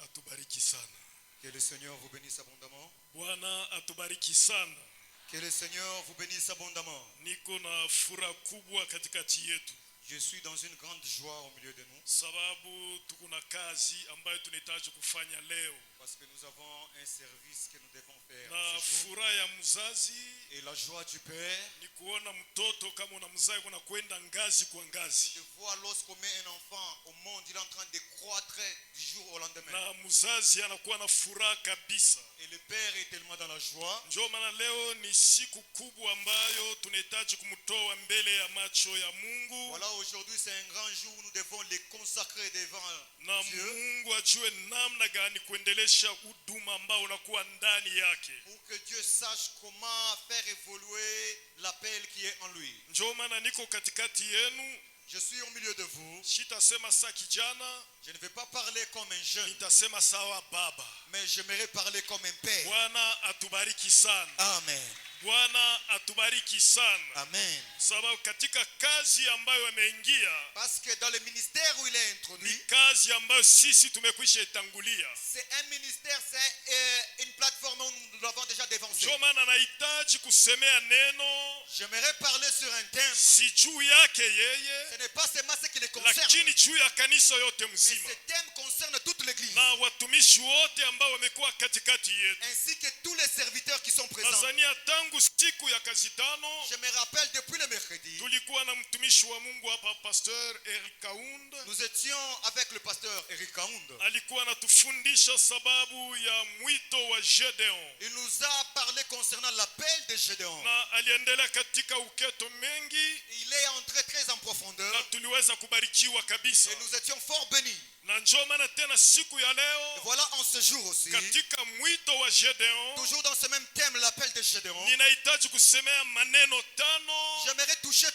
atubariki sana. Que le Seigneur vous bénisse abondamment. Bwana atubariki sana. Que le Seigneur vous bénisse abondamment. Niko na furaha kubwa katikati yetu. Je suis dans une grande joie au milieu de nous. Sababu tuko na kazi ambayo tunahitaji kufanya leo. Parce que nous avons un service que nous devons faire. Na furaha ya mzazi et la joie du père ni kuona mtoto kama unamzaa kuna kwenda ngazi kwa ngazi. de voir lorsqu'on met un enfant au monde, il est en train de croître du jour au lendemain. Na mzazi anakuwa na furaha kabisa. Et le père est tellement dans la joie. Ndio maana leo ni siku kubwa ambayo tunahitaji kumtoa mbele ya macho ya Mungu. Voilà, aujourd'hui c'est un grand jour où nous devons les consacrer devant Na Dieu. Mungu ajue namna gani kuendelesha huduma ambao unakuwa ndani yake. Pour que Dieu sache comment faire évoluer l'appel qui est en lui. Ndio maana niko katikati yenu. Je suis au milieu de vous. Sitasema saa kijana, Je ne vais pas parler comme un jeune, nitasema sawa baba. mais j'aimerais parler comme un père. Bwana atubariki sana. Amen. Bwana atubariki sana. Amen. Sababu katika kazi ambayo ameingia Parce que dans le ministère où il est ni introduit, kazi ambayo sisi tumekwisha itangulia. c'est un ministère, c'est une plateforme où nous l'avons déjà dévancé. Ndio maana nahitaji kusemea neno J'aimerais parler sur un thème. si juu yake yeye, Ce n'est pas seulement ce qui les concerne, lakini juu ya kanisa yote mais mzima ce thème concerne toute l'église, na watumishi wote ambao wamekuwa katikati yetu. ainsi que tous les serviteurs qui sont présents. Tanzania tangu siku ya kazi tano Je me rappelle depuis le mercredi, tulikuwa na mtumishi wa Mungu hapa, Pastor Eric Kaund. nous étions avec le pasteur Eric Kaund. Alikuwa anatufundisha sababu ya mwito wa Gedeon. Il nous a parlé concernant l'appel de Gédéon. Na aliendelea katika uketo mengi Il est entré très en profondeur na tuliweza kubarikiwa kabisa. et nous étions fort bénis. Na njoo maana tena siku ya Et leo voilà, en ce jour aussi, katika mwito wa Gedeon toujours dans ce même thème, l'appel de Gédéon, ninahitaji kusemea maneno tano j'aimerais toucher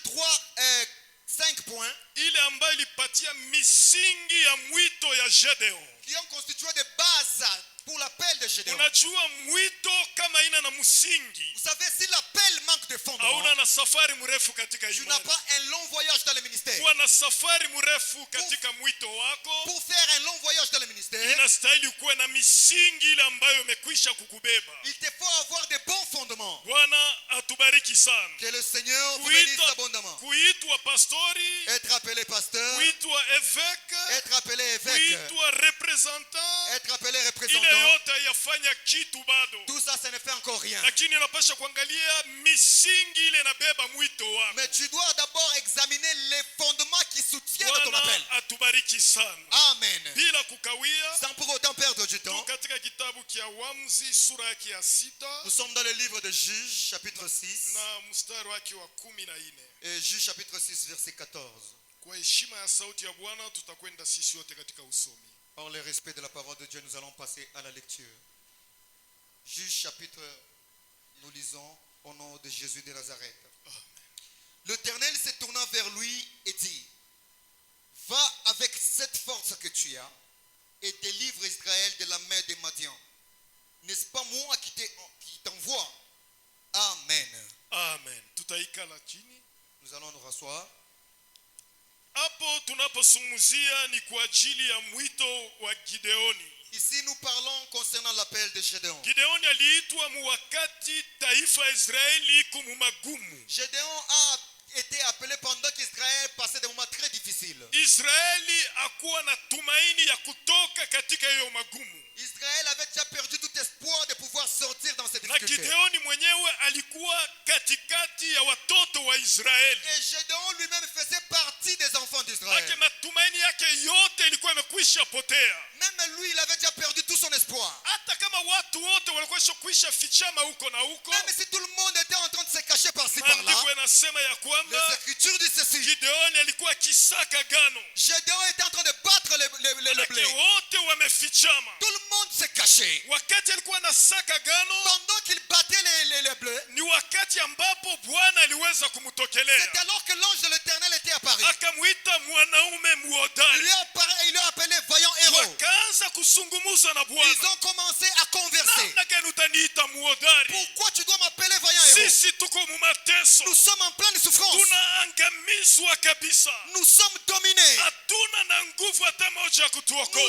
5 points ile ambayo ilipatia misingi ya mwito ya Gedeon. qui ont constitué des bases pour l'appel de Gédéon. Unajua mwito kama ina na msingi Vous savez, si l'appel manque de fondement, hauna na safari mrefu katika tu n'as imani. pas un long voyage dans le ministère. Kuwa na safari mrefu katika mwito wako Pour faire un long voyage dans le ministère, inastahili kuwa na misingi ile ambayo imekwisha kukubeba. il te faut avoir de bons fondements. Bwana atubariki sana. Que le Seigneur vous bénisse abondamment. Kuitwa pastori, Être appelé pasteur, kuitwa évêque, être appelé évêque, kuitwa representant, être appelé ile représentant, yote yafanya kitu bado. tout ça, ça ne fait encore rien. Lakini unapasha kuangalia misingi ile inabeba mwito wako. Mais tu dois d'abord examiner les fondements qui soutiennent ton appel. Bwana atubariki sana. Amen. Bila kukawia, Sans pour autant perdre du tu temps, katika kitabu kia Waamuzi sura yake ya 6 nous sommes dans le livre de Juges, chapitre 6, na mstari wake wa 14. et Juges, chapitre 6, verset 14. Kwa heshima ya sauti ya Bwana tutakwenda sisi wote katika usomi. Par le respect de la parole de Dieu, nous allons passer à la lecture. Juges, chapitre, nous lisons au nom de Jésus de Nazareth. L'Éternel se tourna vers lui et dit: Va avec cette force que tu as et délivre Israël de la main des Madians. N'est-ce pas moi qui t'envoie? Amen. Amen. Tutaikala chini. Nous allons nous rasseoir. Hapo tunaposungumzia ni kwa ajili ya mwito wa Gideoni. Ici, nous parlons concernant l'appel de Gédéon. Gideoni aliitwa muwakati taifa ya Israeli iko mu magumu. Gédéon a été appelé pendant qu'Israël passait des moments très difficiles. Israeli hakuwa na tumaini ya kutoka katika hiyo magumu. Israël avait déjà perdu tout espoir de pouvoir sortir dans ces Na difficultés. Gideoni mwenyewe alikuwa katikati ya watoto wa Israeli. Et Gédéon lui-même faisait partie des enfants d'Israël. Yake matumaini yake yote ilikuwa imekwisha potea. Même lui, il avait déjà perdu tout son espoir. Hata kama watu wote walikuwa kwisha fichama huko na huko, Même si tout le monde était en train de se cacher par-ci par-là, maandiko yanasema ya les kwamba Écritures disent ceci: Gideoni alikuwa kisaka gano. Gédéon était en train de battre le Manake blé. wote wamefichama. Tout le monde se cachait. Wakati alikuwa na saka gano Pendant qu'il battait les blés, ni wakati ambapo Bwana aliweza kumtokelea. c'est alors que l'ange de l'Éternel était apparu. Akamuita mwanaume Il muhodari. lui a appelé vaillant héros. Wakaanza kusungumuza na Ils Bwana. ont commencé à converser. Namna gani utaniita muhodari? Pourquoi tu dois m'appeler vaillant héros? Sisi tuko mu mateso. Nous sommes en pleine souffrance. Tunaangamizwa kabisa. Nous sommes dominés. Hatuna na nguvu hata moja ya kutuokoa.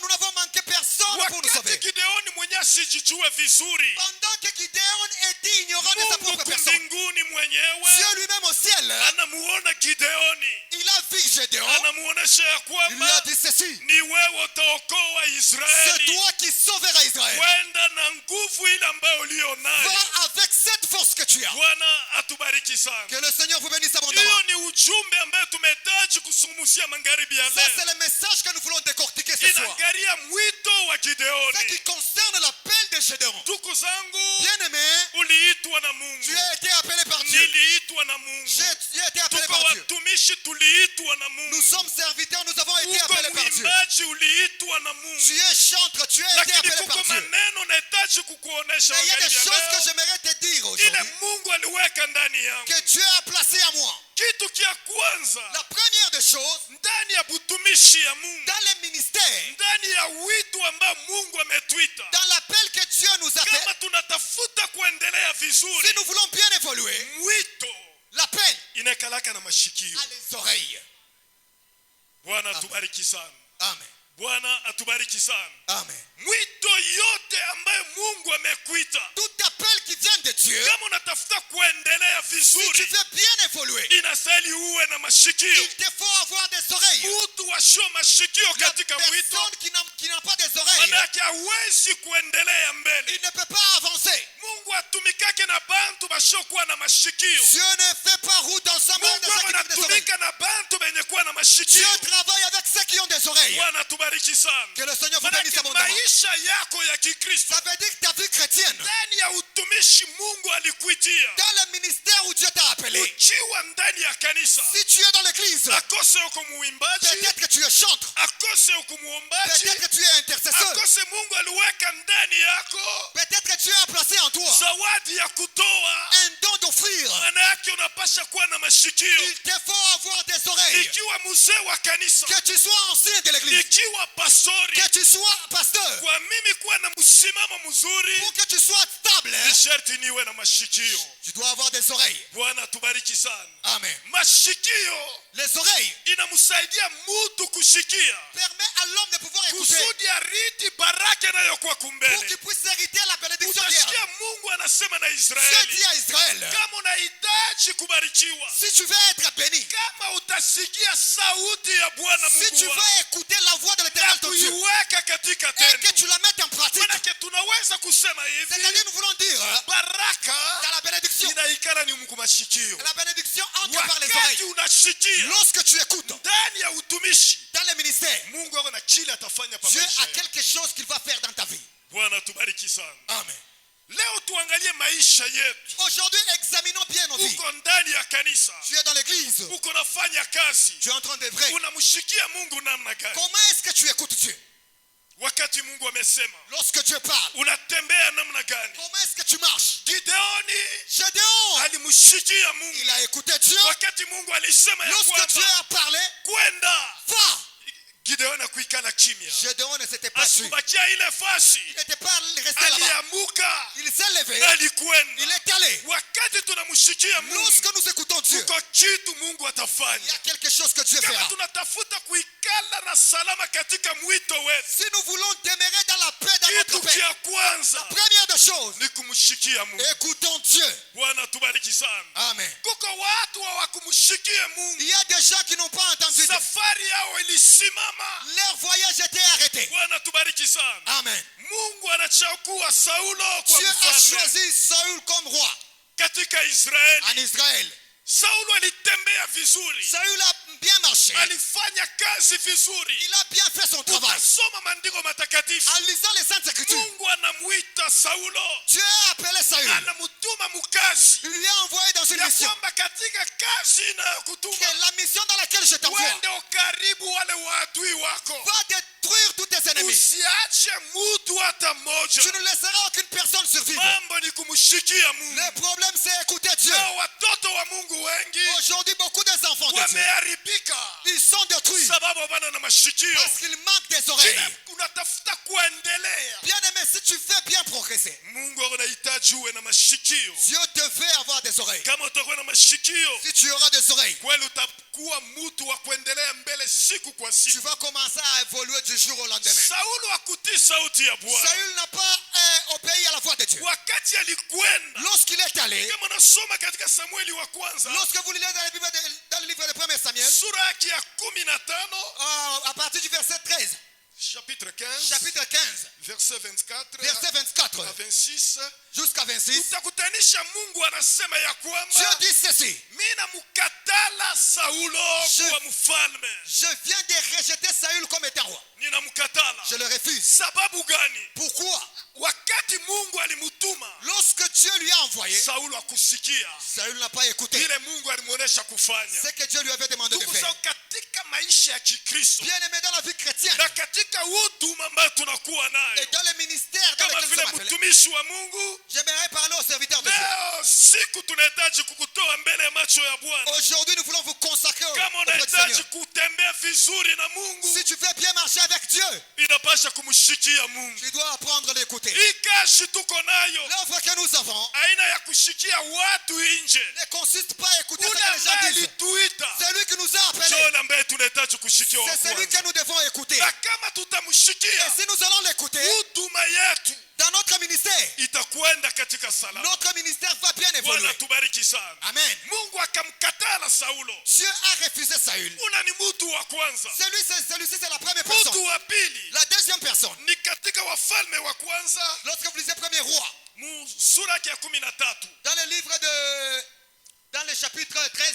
Nous n'avons manqué personne pour nous wakati sauver. Gideoni mwenye asijijue vizuri, Pendant que Gideon était ignorant de sa Mungu propre personne, kumbinguni mwenyewe Dieu lui-même au ciel, anamuona Gideoni, il a vu Gédéon. anamuonesha ya Il lui a kwamba dit ceci: ni wewe utaokoa c'est Israeli, toi qui sauveras Israël. kwenda na nguvu ile ambayo ulio nayo. Va avec cette force que tu as. Bwana atubariki sana. Que le Seigneur vous bénisse abondamment. Hiyo ni ujumbe ambayo tumehitaji kusungumzia magharibi ya Ça, c'est leo. le message que nous voulons décortiquer ce soir. Inaangalia mwito wa Ce Gideoni. qui concerne l'appel de Gédéon. Ndugu zangu, Bien-aimé, uliitwa na Mungu, tu as été appelé par Dieu. niliitwa na Mungu, Tu as été appelé tuko par Dieu. watumishi, tuliitwa na Nous Mungu, sommes serviteurs, nous avons été uko appelés par Dieu. mwimbaji, uliitwa na Tu Mungu, es chantre, tu as été lakini appelé kuko par Dieu. maneno nahitaji kukuonesha Mais il y a des magharibi ya choses que leo, j'aimerais te dire ile aujourd'hui, Mungu aliweka ndani yangu. que Dieu a placé à moi. Kitu kia kwanza La première des choses, ndani ya butumishi ya Mungu, dans les ministères, ndani ya wito ambao Mungu ametuita, dans l'appel que Dieu nous a fait, kama tunatafuta kuendelea si vizuri, nous voulons bien évoluer, mwito l'appel inakalaka na mashikio. a les oreilles. Bwana atubariki sana. Amen. Bwana atubariki sana. Amen. Mwito yote ambayo Mungu amekuita, Tout appel qui vient de Dieu, kama unatafuta kuendelea si tu vizuri, veux bien évoluer, inastahili uwe na mashikio. il te faut avoir des oreilles. Mtu wasio mashikio La katika mwito, personne qui n'a pas des oreilles, manake hawezi kuendelea mbele. il ne peut pas avancer. Mungu atumikake na bantu bashokuwa na mashikio. Dieu ne fait pas route ensemble de Mungu ceux qui ont des oreilles. anatumika na bantu benye kuwa na Dieu mashikio. travaille avec ceux qui ont des oreilles. Bwana tubariki sana. Que le Seigneur vous bénisse Manake abondamment. maisha yako ya Kikristo, Ça veut dire que ta vie chrétienne, ndani ya utumishi Mungu alikuitia, dans le ministère où Dieu t'a appelé, ukiwa ndani ya kanisa, si tu es dans l'église, akose uko muimbaji, peut-être que tu es chantre, akose uko muombaji, peut-être que tu es intercesseur, akose Mungu aliweka ndani yako peut-être que Dieu a placé en toi zawadi ya kutoa, un don d'offrir. maana yake unapasha kuwa na mashikio. Il te faut avoir des oreilles. Ikiwa mzee wa kanisa, Que tu sois ancien de l'église, ikiwa pastori, que tu sois pasteur, kwa mimi kuwa na msimamo mzuri, pour que tu sois stable, ni sharti niwe na mashikio. tu dois avoir des oreilles. Bwana tubariki sana. Amen. Mashikio Les oreilles inamsaidia mtu kushikia permettent à l'homme de pouvoir écouter kusudi ariti baraka inayokuwa pour kumbele. qu'il puisse hériter la bénédiction d'hier. Utasikia Mungu anasema na Dieu Israeli, dit à Israël, kama unahitaji kubarikiwa, si tu veux être béni, kama utasikia sauti ya Bwana si Mungu tu wako veux écouter la voix de na l'éternel ton Dieu, kuiweka katika et que tendo, tu la mettes en pratique, manake tunaweza kusema c'est-à-dire hivi, nous voulons dire, dans baraka la bénédiction, inaikala ni Mungu mashikio. la bénédiction entre par les Wakati oreilles. unashikia Lorsque tu écoutes ndani ya utumishi, dans les ministères, Mungu ako na kile atafanya pa Dieu maisha a yako. quelque chose qu'il va faire dans ta vie. Bwana tubariki sana. Amen. Leo tuangalie maisha yetu. Aujourd'hui, examinons bien nos vies. Uko ndani ya kanisa, Tu es dans l'église, uko nafanya kazi, tu es en train d'œuvrer. unamshikia Mungu namna gani? Comment est-ce que tu écoutes Dieu? Wakati Mungu amesema, Lorsque Dieu parle, unatembea namna gani? comment est-ce que tu marches? Gideoni Gédéon, alimshikia Mungu il a écouté Dieu. wakati Mungu alisema ya Lorsque Dieu kwamba a parlé, kwenda. va. Gideoni akuikala kimya, Gédéon ne s'était pas tué. asikubakia ile fasi, Il n'était pas resté là-bas. aliamuka Il s'est levé. na alikwenda. Il est allé. Wakati tunamshikia Mungu, Lorsque nous écoutons Dieu, kuko kitu Mungu il y atafanya. a quelque chose que Dieu Kama fera. tunatafuta kuikala na salama katika mwito wetu, Si nous voulons demeurer dans la paix, dans kitu notre paix, cha kwanza première des choses, ni kumshikia Mungu. écoutons Dieu. Bwana tubariki sana. Amen. Kuko watu hawakumshikia Mungu, Il y a des gens qui n'ont pas entendu Dieu. safari yao ilisimama. Leur voyage était arrêté. Bwana tubariki sana. Amen. Mungu anachagua Saulo kwa Dieu a mfalme choisi Saül comme roi katika Israeli. en Israël. Saulo alitembea vizuri, Saül a bien marché. alifanya kazi vizuri. Il a bien fait son travail. Utasoma maandiko matakatifu, En lisant les Saintes Écritures, Mungu anamuita Saulo, Dieu a appelé Saül. anamutuma mukazi Il lui a envoyé dans une ya mission. kwamba katika kazi Que inayokutuma la mission dans laquelle je t'envoie uende ukaribu wale waadui wako, va détruire tous tes ennemis. usiache mutu hata mmoja. Tu ne laisseras aucune personne survivre. Mambo ni kumshikia Mungu. Le problème, c'est écouter Dieu. Leo watoto wa Mungu wengi Aujourd'hui, beaucoup des enfants de Dieu, wameharibika ils sont détruits sababu bana na mashikio. parce qu'ils manquent des oreilles. Unatafuta kuendelea, Bien aimé, si tu veux bien progresser, Mungu anahitaji uwe na mashikio. Dieu te fait avoir des oreilles. Kama utakuwa na mashikio, Si tu auras des oreilles, kweli utakuwa mtu wa kuendelea mbele siku kwa tu siku. vas commencer à évoluer du jour au lendemain. Saulo akutii sauti ya Bwana. Saül n'a pas obéi à la voix de Dieu. Wakati alikwenda, Lorsqu'il est allé, kama nasoma katika Samueli wa kwanza, lorsque vous lisez dans, dans le livre de 1 Samuel, sura yake ya 15, à partir du verset 13, chapitre 15, chapitre 15, verset 24 verset 24 à 26, jusqu'à 26, utakutanisha Mungu anasema ya Dieu kwamba dit ceci: mimi namkatala Saulo kuwa mfalme. je viens de rejeter Saül comme étant roi. Ninamkatala. Je le refuse. Sababu gani? Pourquoi? Wakati Mungu alimutuma, Lorsque Dieu lui a envoyé, Saulo akusikia Saül n'a pas écouté ile Mungu alimuonesha kufanya. ce que Dieu lui avait demandé de Ndugu faire. zangu, katika maisha ya Kikristo Bien aimé dans la vie chrétienne na katika huduma ambayo tunakuwa et nayo dans le ministère dans kama lequel nous vile sommes appelés, mtumishi wa Mungu, j'aimerais parler aux serviteurs de Dieu. leo siku tunahitaji kukutoa mbele ya macho ya Bwana. Aujourd'hui, nous voulons vous consacrer Kama auprès du unahitaji Seigneur. kutembea vizuri na Mungu, Si tu veux bien marcher avec Dieu, inapasha kumshikia Mungu. tu dois apprendre à l'écouter. Hii kazi tuko nayo L'œuvre que nous avons aina ya kushikia watu nje, ne consiste pas à écouter ce ule que les gens ambaye disent. alituita C'est lui qui nous a appelés. John ambaye tunahitaji kushikia wa C'est celui kwanza. que nous devons écouter. Na kama tutamshikia, Et si nous allons l'écouter, huduma yetu dans notre ministère, itakwenda katika salama. notre ministère va bien Bwana évoluer. tubariki sana. Amen. Mungu akamkatala Saulo. Dieu a refusé Saül. Ula ni mtu wa kwanza. Celui-ci, c'est la première Mtu personne. wa pili La deuxième personne, ni katika Wafalme wa kwanza lorsque vous lisez premier roi, sura ya 13, dans le livre de, dans le chapitre 13,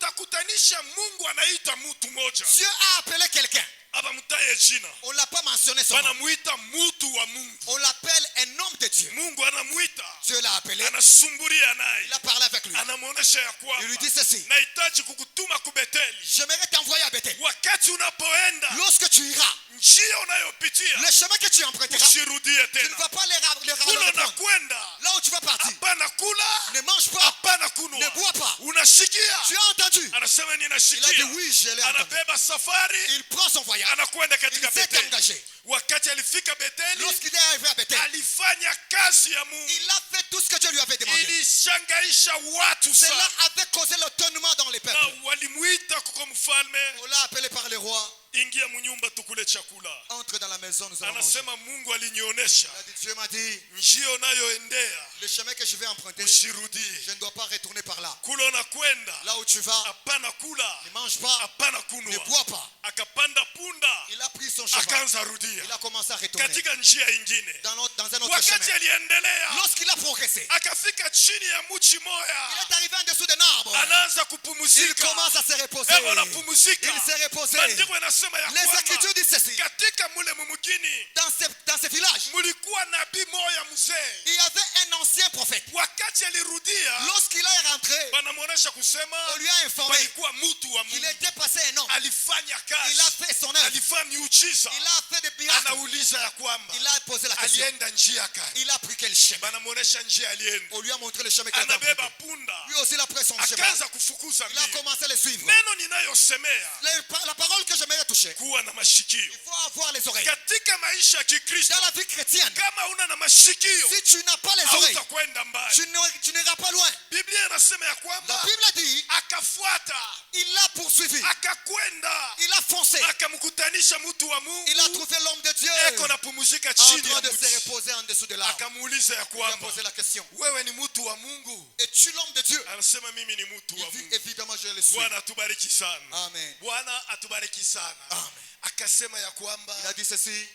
utakutanisha Mungu anaita mtu moja, Dieu a appelé quelqu'un. abamtaye jina, On ne l'a pas mentionné son nom. banamuita mtu wa Mungu. On l'appelle un homme de Dieu. Mungu anamuita, Dieu l'a appelé. anasumburia naye, Il a parlé avec lui. anamuonesha ya Il lui kwamba dit ceci: nahitaji kukutuma kubeteli. j'aimerais t'envoyer à Bethel. Wakati unapoenda, Lorsque tu iras, njia unayopitia le chemin que tu emprunteras, usirudie tu ne tena. vas pas le Kula reprendre. unakwenda, Là où tu vas partir, hapana kula, ne mange pas, hapana ne kunwa. bois pas. Unashikia? Tu as entendu? Anasema Il a dit ninashikia. oui, je l'ai entendu. Anabeba safari, Il prend son voyage. anakwenda Il katika s'est Beteli. engagé. Wakati alifika Beteli, Lorsqu'il est arrivé à Bethel, alifanya kazi ya Mungu. il a fait tout ce que Dieu lui avait demandé. Ilishangaisha watu Cela sana, avait causé l'étonnement dans les na peuples. walimuita kuko mfalme, On l'a appelé par le roi. ingia munyumba tukule chakula. Entre dans la maison, nous allons manger. Anasema Mungu alinionyesha Il a dit, Dieu m'a dit, njia unayoendea le chemin que je vais emprunter, usirudie. je ne dois pas retourner par là. Kula unakwenda, Là où tu vas, hapana kula, ne mange pas, hapana ne kunwa. bois pas. Akapanda punda, Il a pris son cheval. akaanza rudia Il a commencé à retourner katika njia ingine. dans un autre Wakati chemin. aliendelea, Lorsqu'il a progressé, akafika chini ya mchi il moya, est arrivé en dessous d'un arbre. anaanza Il kupumuzika. commence à se reposer. Hebu anapumuzika. Il s'est reposé. Maandiko yanasema ya Les kwamba Écritures disent ceci. katika mule mumugini Dans ce village, mulikuwa nabii moya mzee. il y avait un ancien prophète. Wakati alirudia, Lorsqu'il est rentré, banamuonesha kusema on lui a informé palikuwa mtu wa qu'il Mungu, était passé un homme. alifanya Il kazi, a fait son œuvre. alifanya miujiza. Il a fait des miracles. Anauliza ya kwamba Il a posé la question. alienda njia gani? Il a pris quel chemin? Banamuonesha njia alienda, On lui a montré le chemin qu'il avait anabeba emprunté. punda, Lui aussi, il a pris son chemin. akaanza kufukuza Il a mbio. commencé à le suivre. Neno ninayosemea, La parole que j'aimerais toucher, kuwa na mashikio il faut avoir les oreilles. katika maisha ya Kikristo. Dans la vie chrétienne, Kama una na mashikio, si tu n'as pas les oreilles, hautakwenda mbali. tu n'iras pas loin. Biblia inasema ya La kwamba Bible dit, akafuata, il l'a poursuivi. akakwenda, Il a foncé. akamkutanisha mtu wa Il a Mungu, trouvé l'homme de Dieu eko napumuzika en chini train ya de se mti. reposer en dessous de l'arbre. Akamuuliza ya Il a kwamba posé la question. wewe ni mtu wa Mungu? Es-tu l'homme de Dieu? Anasema mimi ni mtu Il wa dit, Mungu. évidemment, je le suis. Bwana atubariki sana. Amen. Bwana atubariki sana. Amen. Akasema ya kwamba Il a dit ceci,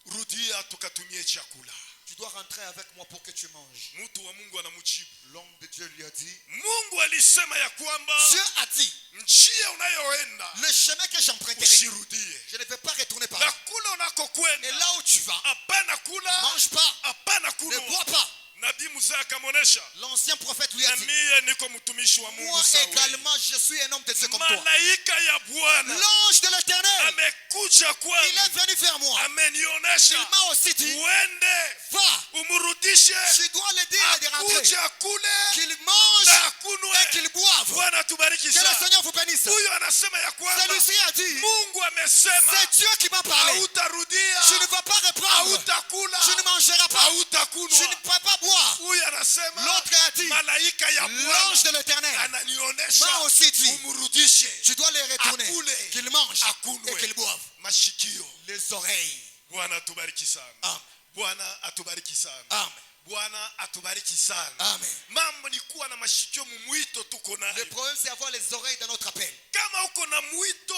rudia tukatumie chakula. tu dois rentrer avec moi pour que tu manges. Mtu wa Mungu anamjibu. L'homme de Dieu lui a dit, Mungu alisema ya kwamba Dieu a dit, njia unayoenda le chemin que j'emprunterai, usirudie, je ne vais pas retourner par na là. kule Et unakokwenda là où tu vas, hapana ne kula, mange pas, hapana ne kunwa. bois pas. Nabii mzee akamwonesha, L'ancien prophète lui a na dit, mie niko mtumishi wa Mungu moi sawa. également, je suis un homme de Dieu comme toi. Malaika ya Bwana L'ange de l'Éternel, amekuja il kwangu, est venu vers moi. Il amenionyesha m'a aussi dit, uende va, umrudishe, tu dois le dire de rentrer, akuje akule qu'il mange na et akunwe. qu'il boive. Bwana tubariki Que le sana. Seigneur vous bénisse. Huyo anasema ya kwamba Celui-ci a dit, Mungu amesema c'est Dieu qui m'a parlé. hautarudia, Tu ne vas pas reprendre. hautakula, Tu ne mangeras pas. Tu ne hautakunwa. peux pas boire. Huyo anasema L'autre a dit, malaika ya l'ange de Bwana l'Éternel ananionyesha m'a aussi dit, umrudishe. tu dois les retourner, Akule, qu'il mange akunwe. et qu'il boive. Mashikio, Les oreilles. Bwana atubariki sana. Amen. Bwana atubariki sana. Amen. Bwana atubariki sana. Amen. Mambo ni kuwa na mashikio mwito tuko Le nayo. problème, c'est avoir les oreilles dans notre appel. Kama uko na mwito,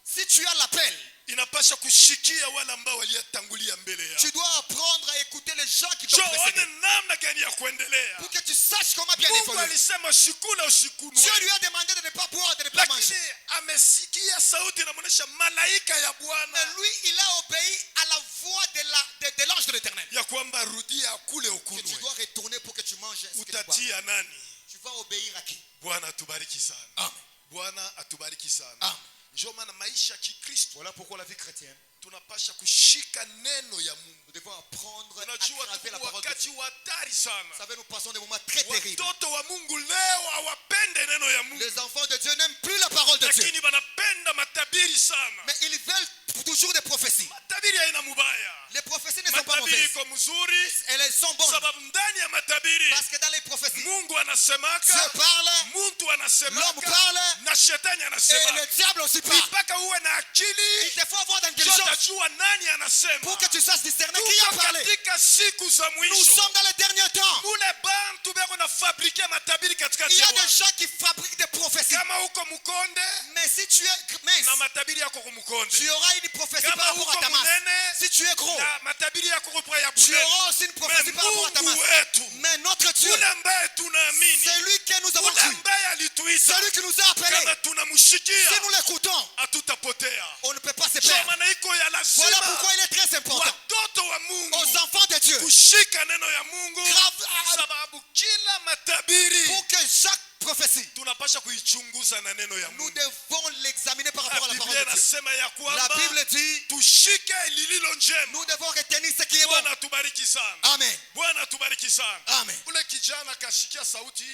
Si tu as l'appel, inapasha kushikia wale ambao waliyatangulia mbele yao. tu dois apprendre à écouter les gens qui t'ont précédé. One namna gani ya kuendelea. Pour que tu saches comment bien Mungu évoluer. alisema shikula usikunwe. Dieu lui a demandé de ne pas boire, de ne pas manger. Lakini amesikia sauti inamuonesha malaika ya Mais Bwana lui, il a obéi à la voix de l'ange de l'Éternel. ya kwamba rudia kule Que tu ukunwe. dois retourner pour que tu manges. Ce que tu bois. Utatia nani? Tu vas obéir à qui? Bwana atubariki sana. Amen. Bwana atubariki sana. Amen. Ndio maana maisha ya Kikristo Voilà pourquoi la vie chrétienne, tunapasha kushika neno ya Mungu. nous devons apprendre à Unajua traver la tuko parole de wakati Dieu. wa hatari sana. Vous savez, nous passons des moments très terribles. Watoto wa Mungu leo hawapende neno ya Mungu. Les enfants de Dieu n'aiment plus la parole de Dieu. Lakini wanapenda matabiri sana. Mais ils veulent toujours des prophéties. Matabiri haina mubaya. Les prophéties ne sont pas Matabiri mauvaises. iko mzuri Elles sont bonnes. sababu ndani ya matabiri Parce que dans les prophéties, Mungu anasemaka, Dieu parle, mtu l'homme anasemaka parle, na shetani et anasema. le diable aussi parle. Mpaka uwe na Il akili te faut avoir ndio d'intelligence utajua nani anasema. pour que tu saches discerner qui a Tuko parlé. katika siku za Nous mwisho. sommes dans les derniers temps. Mule bantu beko na fabrikia matabiri Il katikati y ya a des watu. gens qui fabriquent des prophéties. Kama uko mkonde Mais si tu es mince, na matabiri yako kumkonde. tu auras une prophétie Kama par rapport à uko ta masse. munene Si tu es gros, na matabiri yako kwa ya tu bunene. auras aussi une prophétie par rapport à ta masse. Mungu wetu, Mais notre Dieu, ule ambaye tunaamini, c'est lui que nous avons ule cru. ambaye alituita, Celui qui nous a appelés. kama tunamshikia Si nous l'écoutons, hatutapotea. on ne peut pas se Ndio perdre. maana iko ya Voilà lazima pourquoi il est très important watoto wa Mungu aux enfants de Dieu kushika neno ya Mungu, grave- sababu kila matabiri pour que chaque prophétie, tunapasha kuichunguza na neno ya nous Mungu. devons l'examiner par rapport à la parole Biblia de Dieu. inasema ya La kwamba Bible dit, tushike lililo njema. nous devons retenir ce qui est bon. Bwana atubariki sana. Amen. Bwana atubariki sana. Amen. Ule kijana akashikia sauti,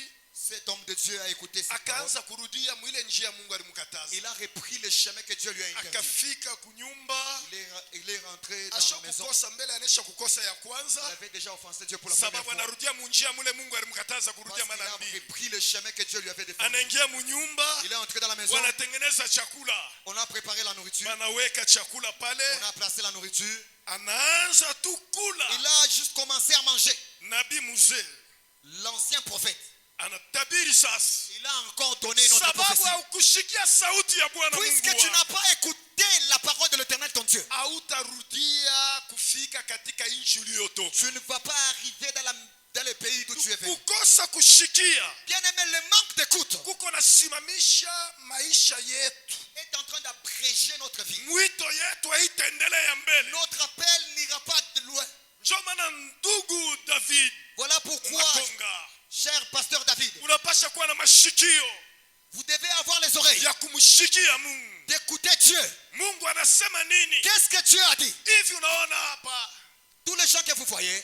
Cet homme de Dieu a écouté cette parole. akaanza kurudia mwile njia Mungu alimkataza. Il a repris le chemin que Dieu lui a interdit. Akafika kunyumba, Il est rentré dans asha la maison. kukosa mbele, anesha kukosa ya Il kwanza, avait déjà offensé Dieu pour la première sababu fois. anarudia munjia mule Mungu alimkataza Parce kurudia qu'il a mara mbili. repris le chemin que Dieu lui avait défendu. Anaingia munyumba, Il est entré dans la maison. wanatengeneza chakula, On a préparé la nourriture. wanaweka chakula pale, On a placé la nourriture. anaanza tu kula. Il a juste commencé à manger. Nabii mzee L'ancien prophète, anatabiri sasa, il a encore donné une autre sababu prophétie. haukushikia sauti ya Bwana Mungu Puisque tu wako, n'as pas écouté la parole de l'Éternel ton Dieu, hautarudia kufika katika nchi uliyotoka. tu ne vas pas arriver dans le pays d'où tu es venu. Kukosa kushikia Bien aimé, le manque d'écoute kuko nasimamisha maisha yetu, est en train d'abréger notre vie. mwito yetu haitaendelea mbele. Notre appel n'ira pas de loin. Ndio maana ndugu David Voilà pourquoi, Makonga, cher pasteur David, unapasha kuwa na mashikio vous devez avoir les oreilles ya kumshikia Mungu. d'écouter Dieu. Mungu anasema nini? Qu'est-ce que Dieu a dit? Hivi unaona hapa Tous les gens que vous voyez,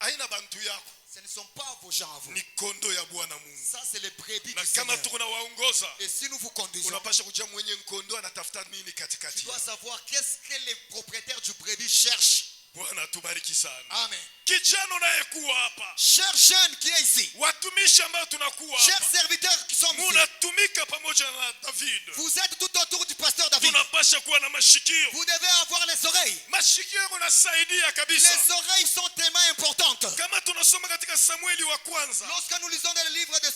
haina bantu yako, ce ne sont pas vos gens à vous. ni kondo ya Bwana Mungu. Ça, c'est les brebis Na du kama Seigneur. tuko na waongoza, Et si nous vous conduisons, unapasha kujua mwenye nkondo anatafuta nini tu katikati. dois savoir qu'est-ce que les propriétaires du brebis cherchent. Bwana tubariki sana. Amen. Kijana unayekuwa hapa, Chers jeunes qui est ici, watumishi ambao tunakuwa chers hapa, serviteurs qui sont ici, munatumika pamoja na David, vous êtes tout autour du pasteur David. tunapasha kuwa na mashikio. Vous devez avoir les oreilles. Mashikio yako nasaidia kabisa. Les oreilles sont tellement importantes. Kama tunasoma katika Samueli wa kwanza Lorsque nous lisons dans le livre de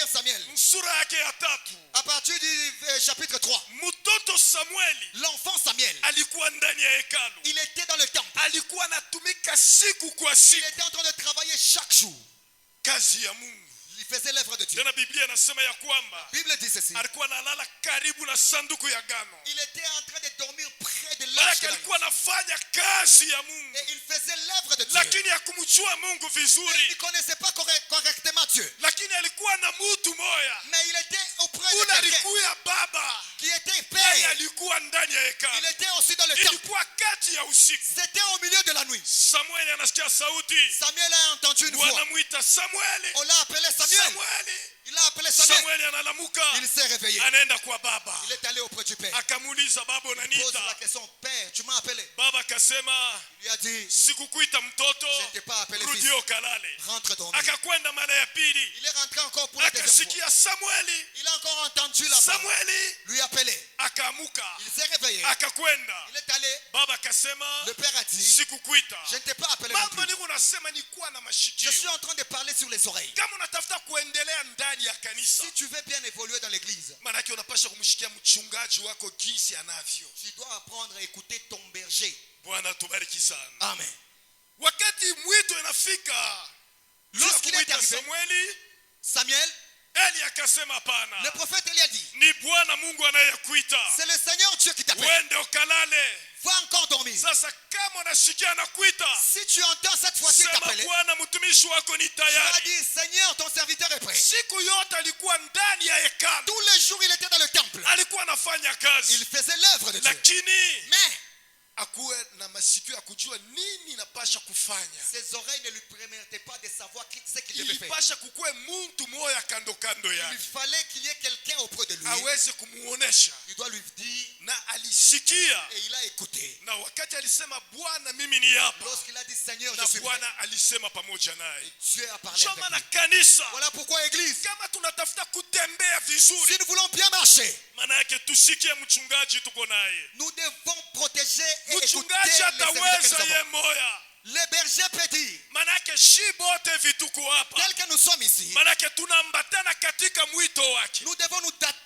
1 Samuel, sura yake ya 3, à partir du chapitre 3, mtoto Samueli l'enfant Samuel, alikuwa ndani ya hekalu, il était dans le temple. alikuwa anatumika siku kwa Il siku était en train de travailler chaque jour. kazi ya Mungu. Il faisait l'œuvre de Dieu. Tena Biblia inasema ya kwamba La Bible dit ceci. alikuwa analala karibu na sanduku ya gano, Il était en train de dormir près de l'arche maana de alikuwa l'alliance. anafanya kazi ya Mungu, Et il faisait l'œuvre de Dieu. lakini hakumjua Mungu Il vizuri. ne connaissait pas correctement Dieu. Lakini alikuwa na mtu moya Mais il était auprès de ule quelqu'un alikuwa baba, qui était naye père. alikuwa ndani ya Il hekalu. était aussi dans le temple. Ilikuwa kati ya usiku. C'était au milieu de la nuit. Samueli anasikia sauti, Samuel a entendu une voix. wanamuita Samueli. On l'a appelé Samuel. Samueli, Il l'a appelé Samuel. Samueli analamuka, Il s'est réveillé. anaenda kwa baba, Il est allé auprès du père. akamuuliza baba, Il pose unaniita? la question, Père, tu m'as appelé. Baba akasema, Il lui a dit, sikukuita mtoto, je ne t'ai pas appelé fils, rudio kalale. rentre dormir. Akakwenda mara ya pili, Il est rentré encore pour la deuxième fois. akasikia Samueli. Il a encore entendu la parole. Samueli Lui appelé. akaamuka, Il s'est réveillé. akakwenda. Il est allé. Baba akasema, Le père a dit, sikukuita. je ne t'ai pas appelé non Mambo plus. niko nasema ni kuwa na Je mashikio. suis en train de parler sur les oreilles. Kama unatafuta kuendelea ndani ya kanisa, Si tu veux bien évoluer dans l'église, maanake unapasha kumshikia mchungaji wako jinsi anavyo. tu dois apprendre à écouter ton berger. Bwana tubariki sana. Amen. Wakati mwito inafika Lorsqu'il est kumwita arrivé, Samueli, Samuel, Eli akasema hapana, le prophète Élie a dit, ni Bwana Mungu anayekuita, c'est le Seigneur Dieu qui t'appelle. uende ukalale. Va encore dormir. Sasa kama unashikia anakuita, Si tu entends cette fois-ci sema t'appeler, Bwana mtumishi wako ni tu vas tayari. dire, Seigneur, ton serviteur est prêt. Siku yote alikuwa ndani ya hekalu, Tous les jours, il était dans le temple. alikuwa anafanya kazi, Il faisait l'œuvre de Dieu. lakini Mais akuwe na masikio ya kujua nini inapasha kufanya. ses oreilles ne lui permettaient pas de savoir ce qu'il devait faire. Ilipasha kukuwe muntu moya kando kando Il lui yake fallait qu'il y ait quelqu'un auprès de lui. aweze kumuonesha, Il doit lui dire, na alisikia. et il a écouté. Na wakati alisema Bwana mimi ni hapa, Lorsqu'il a dit, Seigneur, na je suis prêt, Bwana alisema pamoja naye. Dieu a parlé Ndio avec maana lui. kanisa, Voilà pourquoi, Église, kama tunatafuta kutembea vizuri, si nous voulons bien marcher, maana yake tusikie mchungaji tuko naye. nous devons protéger et écouter Mchungaji les serviteurs que ataweza nous ye avons. moya, Le berger peut dire, maana yake shi bote vituko hapa, tel que nous sommes ici, maana yake tunaambatana katika mwito wake, nous devons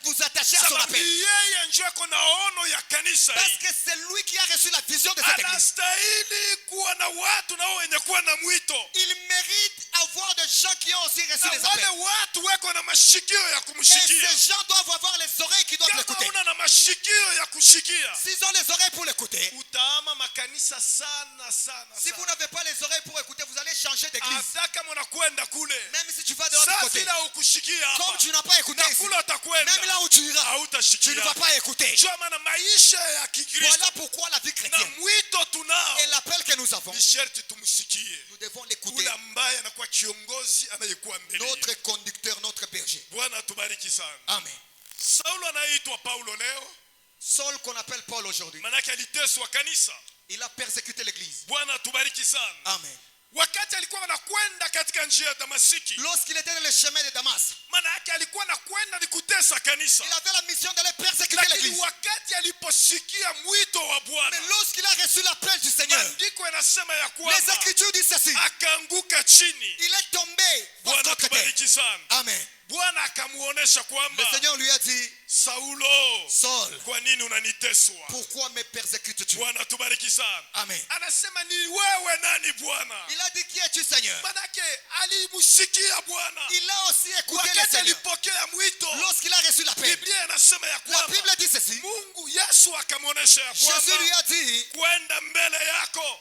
nous attacher à son sababu appel. yeye ndio ako na ono ya kanisa Parce hii. que c'est lui qui a reçu la vision de cette église. Anastahili kuwa na watu nao wenye kuwa na mwito, Il mérite avoir des gens qui ont aussi reçu na les wale appels. watu weko na mashikio ya Et kumshikia. ces gens doivent avoir les oreilles qui doivent Kama l'écouter. una na mashikio ya kushikia, S'ils ont les oreilles pour l'écouter, utaama makanisa sana sana si vous sana. n'avez pas les oreilles pour écouter, vous allez changer d'église. Hata kama unakwenda kule, Même si tu vas de l'autre sasa côté, ila ukushikia comme hapa, tu n'as pas écouté na ici, kule utakwenda même là où tu iras, tu ne hautashikia. vas pas écouter. Ndio maana maisha ya Kikristo Voilà pourquoi la vie na chrétienne mwito tunao et l'appel que nous avons, ni sharti tumsikie nous devons l'écouter. ule ambaye anakuwa kiongozi anayekuwa mbele yetu. Notre conducteur, notre berger. Bwana atubariki sana. Amen. Saulo anaitwa Paulo leo, Saul, qu'on appelle Paul aujourd'hui, manake aliteswa kanisa. il a persécuté l'église. Bwana atubariki sana. Amen. Wakati alikuwa anakwenda katika njia ya Damasiki, Lorsqu'il était dans le chemin de Damas, maana yake alikuwa anakwenda ni kutesa kanisa, il avait la mission d'aller persécuter lakini l'église. wakati aliposikia mwito wa Bwana, Mais lorsqu'il a reçu l'appel du Seigneur, maandiko yanasema ya les kwamba Écritures disent ceci, akaanguka chini. il est tombé Bwana contre terre. atubariki sana. Amen. Bwana akamuonesha Le kwamba Seigneur lui a dit, Saulo, Saul, kwa nini unaniteswa? pourquoi me persécutes-tu? Bwana atubariki sana. Amen. Anasema ni wewe nani Bwana? Il a dit, qui es-tu, Seigneur? Manake alimsikia Bwana Il a aussi écouté le wakati Seigneur. alipokea mwito. Lorsqu'il a reçu l'appel, Biblia inasema ya la kwamba Bible dit ceci, Mungu Yesu akamwonyesha ya Jésus lui kwamba a dit, kwenda mbele yako,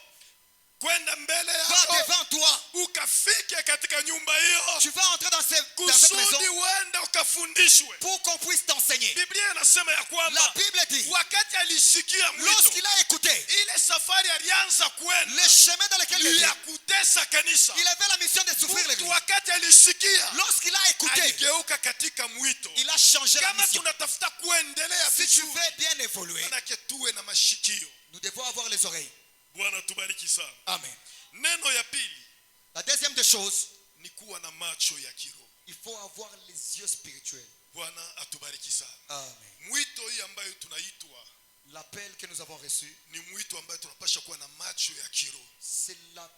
kwenda mbele va yako devant toi, ukafike katika nyumba hiyo tu vas entrer dans cette kusudi maison uende ukafundishwe. pour qu'on puisse t'enseigner. Biblia inasema ya La kwamba Bible dit, wakati alisikia mwito, lorsqu'il a écouté ile safari alianza kwenda le chemin dans lequel il ya était, kutesa kanisa. il avait la mission de souffrir Mtu l'église. wakati alisikia, Lorsqu'il a écouté, aligeuka katika mwito. il a changé la Kama mission. tunatafuta kuendelea Si tu vizuri, veux bien évoluer, manake tuwe na mashikio. nous devons avoir les oreilles. Bwana tubariki sana. Amen. Neno ya pili La deuxième des choses, ni kuwa na macho ya kiroho. il faut avoir les yeux spirituels. Bwana atubariki sana. Amen. Mwito hii ambayo tunaitwa L'appel que nous avons reçu, ni mwito ambayo tunapasha kuwa na macho ya kiroho.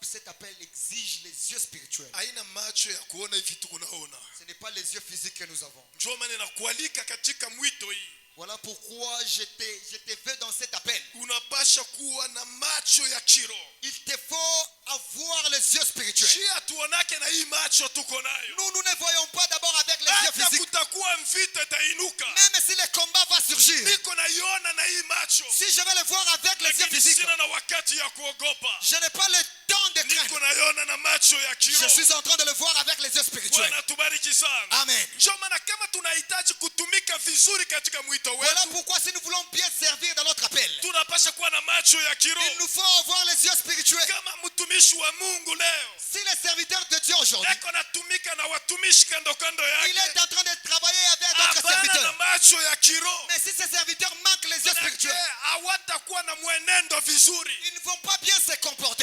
cet appel exige les yeux spirituels. Haina macho ya kuona hivi tukunaona. Ce n'est pas les yeux physiques que nous avons. Ndio maana nakualika katika mwito hii, Voilà pourquoi je te veux dans cet appel. unapasha kuwa na macho ya kiroho. Il te faut avoir les yeux spirituels. Shia tuonake na hii macho tuko nayo. Nous ne voyons pas d'abord avec les yeux Hata physiques. kutakuwa mvita itainuka, Même si le combat va surgir, niko naiona na hii macho, si je vais le voir avec les yeux lakini physiques, sina na wakati ya kuogopa. je n'ai pas le temps de Niko craindre. naiona na macho ya Je kiroho. suis en train de le voir avec les yeux spirituels. Bwana tubariki sana. Amen. Ndio maana kama tunahitaji kutumika vizuri katika mwito Voilà wetu, pourquoi si nous voulons bien servir dans notre appel, tunapasha kuwa na macho ya il kiroho. nous faut avoir les yeux spirituels. Kama mtumishi wa Mungu leo Si le serviteur de Dieu aujourd'hui, eko natumika na watumishi kando kando il yake, est en train de travailler avec d'autres hapana na serviteurs, macho ya kiroho, mais si ces serviteurs manquent les yeux spirituels, hawatakuwa na mwenendo vizuri. ils ne vont pas bien se comporter.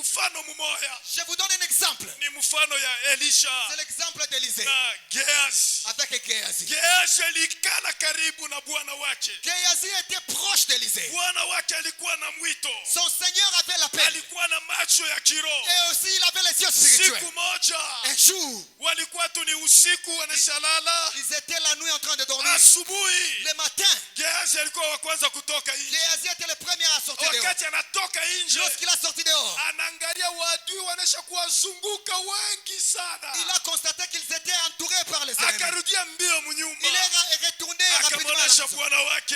mfano mmoja, Je vous donne un exemple. ni mfano ya Elisha C'est l'exemple d'Élisée na Gehazi. avec Géasi. Gehazi alikana karibu na bwana wake. Géasi était proche d'Élisée. Bwana wake alikuwa na mwito, Son Seigneur avait l'appel. alikuwa na macho ya kiroho. Et aussi il avait les yeux spirituels. Siku moja Un jour, walikuwa tu ni usiku wanashalala, ils étaient la nuit en train de dormir. asubuhi Le matin, Gehazi alikuwa wa kwanza kutoka nje. Géasi était le premier à sortir dehors. Wakati anatoka nje, Lorsqu'il a sorti dehors, anaangalia wadui wanaisha kuwazunguka wengi sana. il a constaté qu'ils étaient entourés par les ennemis. Akarudia mbio Il mnyumba, est retourné rapidement à la akamwonyesha maison. bwana wake,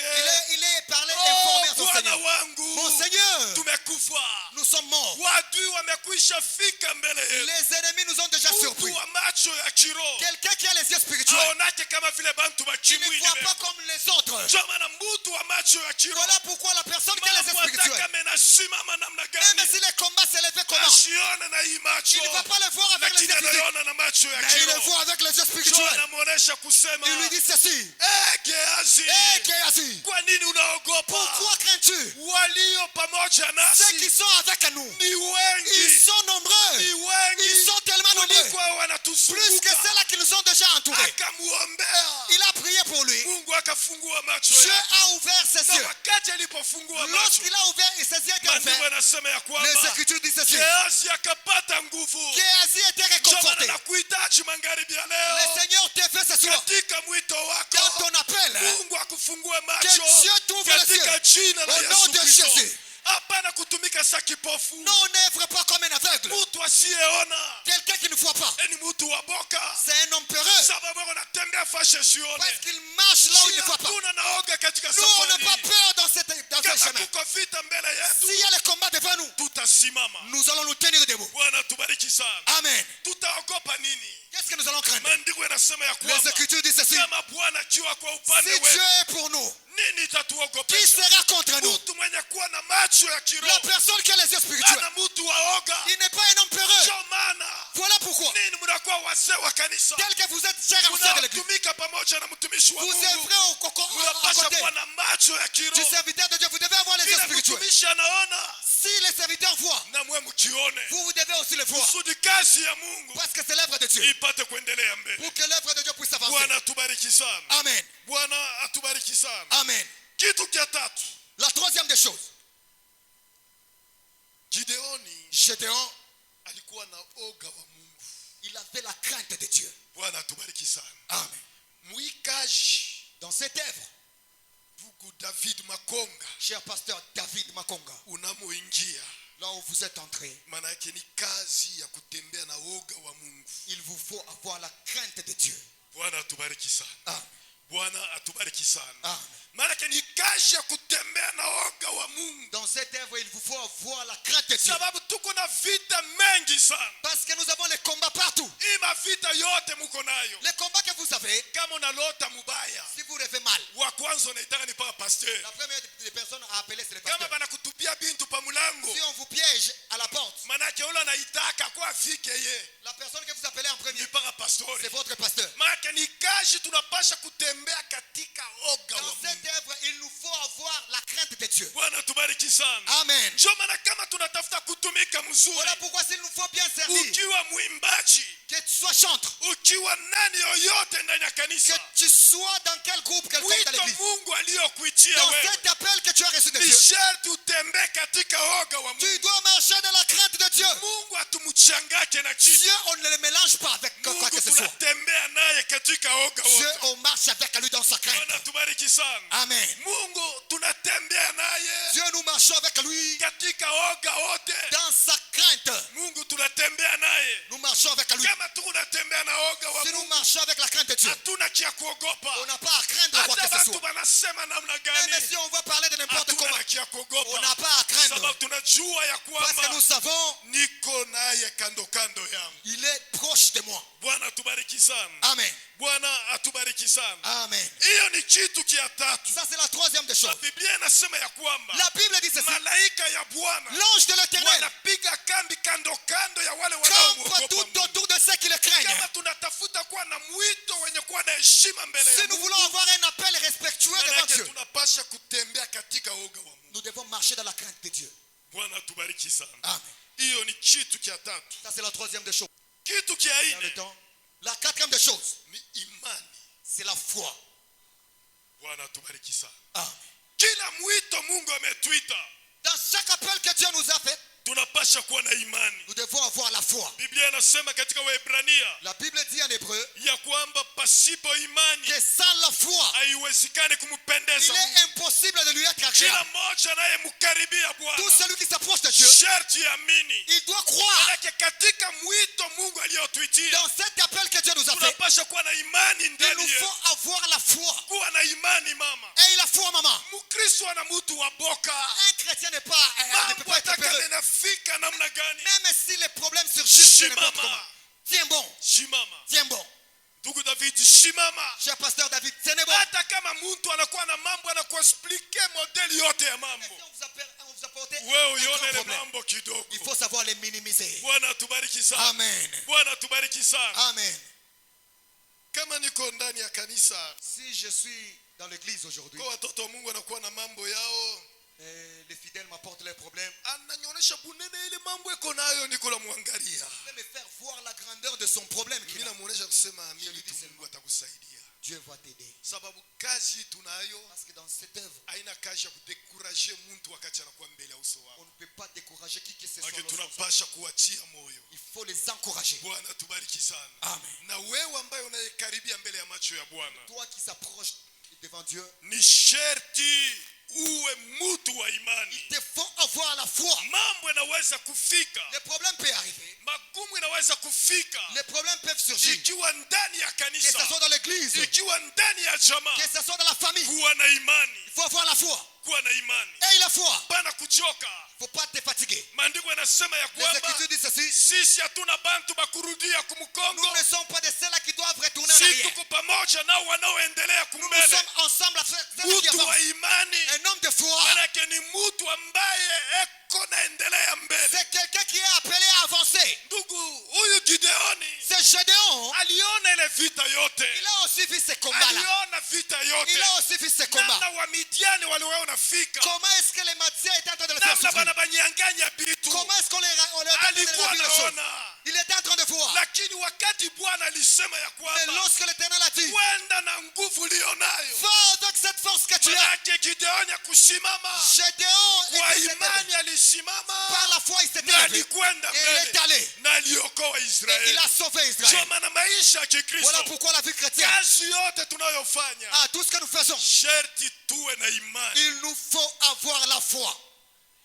Il est parlé, informé à oh son bwana Seigneur. wangu, Mon Seigneur, tumekufa, nous sommes morts. wadui wamekwisha fika mbele yetu. Les ennemis nous ont déjà Mtu surpris. wa macho ya kiroho Quelqu'un qui a les yeux spirituels, aonake kama vile bantu wa il ne kimwili. voit pas comme les autres. Ndio maana mtu wa macho ya kiroho, Voilà pourquoi la personne qui a les yeux mambo hata spirituels, kama inasimama namna même gani, si les combats s'élevaient comment, asione na hii il macho, ne va pas le voir avec les lakini yeux physiques, anaona na macho ya mais il le kiroho. voit avec les yeux Ndio spirituels. anamuonesha kusema, Il lui dit ceci: Gehazi, Hé Géasi, kwa nini unaogopa? pourquoi crains-tu? Walio pamoja Ceux qui nasi sont avec nous, ni ils wengi, sont nombreux, ni ils wengi sont tellement nombreux, kuliko plus que wanatuzunguka. ceux-là qui nous ont déjà entourés. Akamuombea, Il a prié pour lui. Mungu akafungua macho Dieu yake, a ouvert ses na yeux. wakati alipofungua macho, Lorsqu'il a ouvert ses yeux étaient maandiko ouverts, yanasema ya les kwamba Écritures disent ceci: Gehazi akapata nguvu. Géasi était Ndio maana réconforté. nakuhitaji magharibi ya Le leo, Seigneur te fait ce soir, katika mwito dans wako, ton appel, Mungu akufungue que macho Dieu t'ouvre les katika yeux. jina la Au nom Yesu de Kristo. Jésus. Hapana kutumika sa kipofu, Non, n'œuvre pas comme un aveugle. mtu asiyeona Quelqu'un qui ne voit pas, ni mtu wa boka, c'est un homme peureux, sababu anatembea fashe sione. parce qu'il marche là où il ne voit pas. Hakuna naoga katika Nous, on n'a safari pas hii. peur dans ce Kama chemin. kuko vita mbele yetu, S'il y a le combat devant nous, tutasimama. nous allons nous tenir debout. Bwana tubariki sana. Amen. Tutaogopa nini? Qu'est-ce que nous allons craindre? Maandiko yanasema ya Les kwamba Écritures disent ceci: kama Bwana akiwa kwa si upande Dieu wetu, est pour nous, nini qui itatuogopesha? sera contre nous? Mtu mwenye kuwa na macho ya La kiroho personne qui a les yeux spirituels, ana mtu waoga. il n'est pas un homme peureux. Ndio maana Voilà pourquoi, nini mnakuwa wazee wa kanisa, tel que vous êtes chers anciens de l'église, mnatumika pamoja na mtumishi wa vous Mungu, œuvrez à mnapasha côté kuwa na macho ya du kiroho. serviteur de Dieu. Vous devez avoir les yeux Bila spirituels. mtumishi anaona, Si les serviteurs voient, na mwe mkione, vous devez aussi le voir, kusudi kazi ya Mungu parce que c'est l'œuvre de Dieu, ipate kuendelea mbele. pour que l'œuvre de Dieu puisse avancer. Bwana atubariki sana. Amen. Bwana atubariki sana. Amen. Kitu cha tatu, La troisième des choses, Gideoni Gédéon, alikuwa na oga wa Mungu. il avait la crainte de Dieu. Bwana atubariki sana. Amen. Mwikaji Dans cette œuvre, ndugu David Makonga, cher pasteur David Makonga, unamoingia, là où vous êtes entré, maana yake ni kazi ya kutembea na oga wa Mungu. il vous faut avoir la crainte de Dieu. Bwana atubariki sana. Amen. Bwana atubariki sana. Amen. Maana yake ni kazi ya kutembea na oga wa Mungu, Dans cette œuvre, il vous faut avoir la crainte de Dieu. sababu tuko na vita mengi sana. Parce que nous avons les combats partout. Hii mavita yote muko nayo. Les combats que vous avez, Kama unalota mubaya, si vous rêvez mal, wa kwanza unaitaka ni paka pasteur. la première des personnes à appeler, c'est le Kama pasteur. banakutupia bintu pa mulango, Si on vous piège à la porte, manake ule anaitaka kwa afike ye la personne que vous appelez en premier, ni paka pastori. c'est votre pasteur. Manake ni kazi tunapasha kutembea katika oga wa Dans Mungu. cette œuvre, il nous faut avoir la crainte de Dieu. Bwana tubariki sana. Amen. Ndio maana kama tunatafuta kutumika mzuri, Voilà pourquoi s'il nous faut bien servir, ukiwa mwimbaji, que tu sois chantre, ukiwa nani yoyote ndani ya que kanisa, tu sois dans quel groupe quelconque dans mwito l'église, Mungu aliyokuitia dans wewe, cet appel que tu as reçu de ni Dieu, sharti utembee katika oga wa tu Mungu. dois marcher dans la crainte de Dieu. Mungu atumchangake na kitu. Dieu, on ne le mélange pas avec quoi Mungu que ce soit. tunatembea naye katika oga Dieu, wote. on marche avec lui dans sa Bwana crainte. tubariki sana. Amen. Mungu tunatembea naye Dieu, nous marchons avec lui katika oga wote. dans sa crainte. Mungu tunatembea naye. Nous marchons avec lui. Kama tunatembea na oga wa Si nous Mungu, marchons avec la crainte de Dieu, hatuna kia kuogopa. on n'a pas à craindre quoi Hata que ce bantu soit. banasema namna Même gani, si on va parler de n'importe comment, hatuna kia on kuogopa, n'a pas à craindre. sababu tunajua ya Parce que nous kwamba savons, niko naye kando kando yangu. il est proche de moi. Bwana tubariki sana. Amen. Bwana atubariki sana. Amen. Hiyo ni kitu kia tatu. Ça, c'est la troisième des Na choses. Biblia inasema ya kwamba La Bible dit ceci: malaika ya Bwana l'ange de l'Éternel wanapiga kambi kando kando ya wale campe wanaomwogopa tout Mungu. autour de ceux qui le craignent. Kama tunatafuta kuwa na mwito wenye kuwa na heshima mbele Si ya nous Mungu, voulons avoir un appel respectueux devant manake Dieu, tunapasha kutembea katika uga wa Mungu. nous devons marcher dans la crainte de Dieu. Bwana tubariki sana. Amen. Hiyo ni kitu kia tatu. Ça, c'est la troisième des choses. Kitu kia Dans le ine temps. La quatrième des choses, ni imani. c'est la foi. Bwana tubariki sana. Amen. Kila mwito Mungu ametuita, Dans chaque appel que Dieu nous a fait, tunapasha kuwa na imani. nous devons avoir la foi. Biblia inasema katika Waebrania La Bible dit en hébreu ya kwamba pasipo imani que sans la foi, haiwezekani il kumpendeza est Mungu. impossible de lui être Kila agréable. mmoja anayemkaribia Tout Bwana celui qui s'approche de Dieu, sharti amini. il doit croire. Manake katika mwito Mungu aliyotuitia Dans cet appel que Dieu nous a fait, tunapasha kuwa na imani il ndani nous yetu. faut avoir la foi. Kuwa na imani mama. Et la foi, maman. Mkristo ana mtu wa boka. Un chrétien ne peut pas être Ataka peureux. ninafika namna gani? Même si les problèmes surgissent, de n'importe comment. Shimama. Tiens bon, Shimama. tiens bon. Ndugu David, shimama. Cher pasteur David, tenez bon. Hata kama mtu anakuwa na mambo anakuexplike modeli yote ya mambo, On vous apporte wewe un uione grand ile problème. mambo kidogo. Il faut savoir les minimiser. Bwana tubariki sana. Amen. Bwana tubariki sana. Amen. Kama niko ndani ya kanisa, Si je suis dans l'église aujourd'hui, kwa watoto wa Mungu wanakuwa na mambo yao, et les fidèles m'apportent leurs problèmes, ananionyesha bunene ile mambo iko nayo, niko la muangalia. je vais me faire voir la grandeur de son problème qu'il Mimi a. namuonesha kusema amini tu, Mungu atakusaidia. Dieu va t'aider. Sababu kazi tunayo Parce que dans cette œuvre, haina kazi ya kudekuraje mtu wakati anakuwa mbele ya uso on wako. ne peut pas décourager qui que ce soit. Wake lorsqu'on- tunapasha kuachia moyo. Il faut les encourager. Bwana tubariki sana. Amen. Na wewe ambaye unayekaribia mbele ya macho ya Bwana, Toi qui s'approches devant Dieu, ni sherti uwe mtu wa imani. il te faut avoir la foi. Mambo yanaweza kufika, Les problèmes peuvent arriver. magumu yanaweza kufika, Les problèmes peuvent surgir. ikiwa ndani ya Que ce kanisa, soit dans l'église, ikiwa ndani ya jamaa. que ce soit dans la famille, Kuwa na imani, il faut avoir la foi. kuwa na imani, Et la foi, pana kuchoka. il ne faut pas te fatiguer. Maandiko yanasema ya Les kwamba Écritures disent ceci. sisi hatuna bantu bakurudia Nous kumkongo, ne sommes pas de ceux-là qui doivent retourner en si arrière. tuko pamoja nao wanaoendelea Nous kumbele. sommes ensemble à faire ceux qui Mtu wa avancent. imani Un homme de foi, manake ni mtu ambaye eko naendelea mbele. c'est quelqu'un qui est appelé à avancer. Ndugu huyu Gideoni C'est Gédéon. aliona ile vita yote, Il a aussi vu ces combats-là. aliona vita yote, Il a aussi vu ces combats. namna wa Midiani waliwao unafika, Comment est-ce que les Madiens étaient en train de le faire namna souffrir? bana banyanganya bitu, Comment est-ce qu'on les a alikuwa les choses? naona. Il était en train de voir. Lakini wakati Bwana alisema ya Mais kwamba lorsque l'Éternel a dit, kwenda na nguvu ulionayo, va avec cette force que tu as. manake Gideoni akusimama Gédéon kwa était imani, alisimama par la foi, il s'était na levé. alikwenda Et il est mbele allé. na aliokoa Et il Israeli. a sauvé Ndio Israël. maana maisha ya Voilà Kikristo, pourquoi la vie chrétienne, kazi yote tunayofanya tout ce que nous faisons, sherti tuwe na imani. il nous faut avoir la foi.